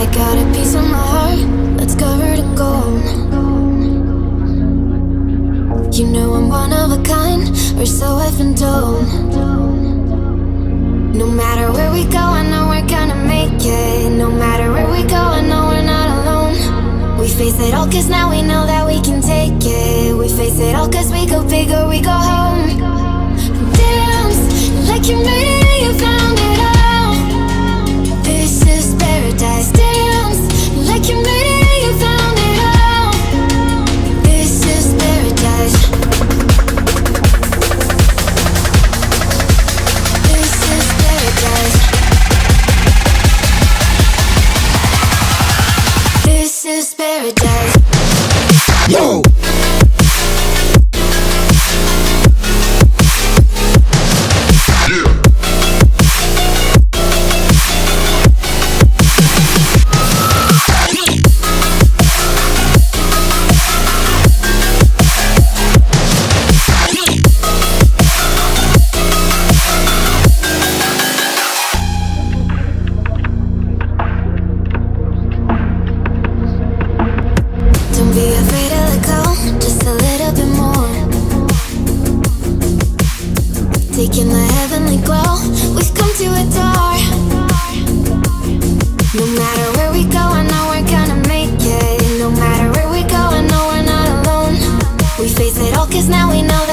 I got a piece of my heart that's covered in gold. You know I'm one of a kind, or so I've been told. No matter where we go, I know we're gonna make it. No matter where we go, I know we're not alone. We face it all cause now we know that we can take it. We face it all cause we go big or we go home. Dance like you made it and you found it all. This is paradise. Dance like you made it and you found it all. This is paradise. This is paradise. This is paradise. Yo! Don't be afraid to let go, just a little bit more. Taking the heavenly glow, we've come to adore. No matter where we go, I know we're gonna make it. No matter where we go, I know we're not alone. We face it all cause now we know that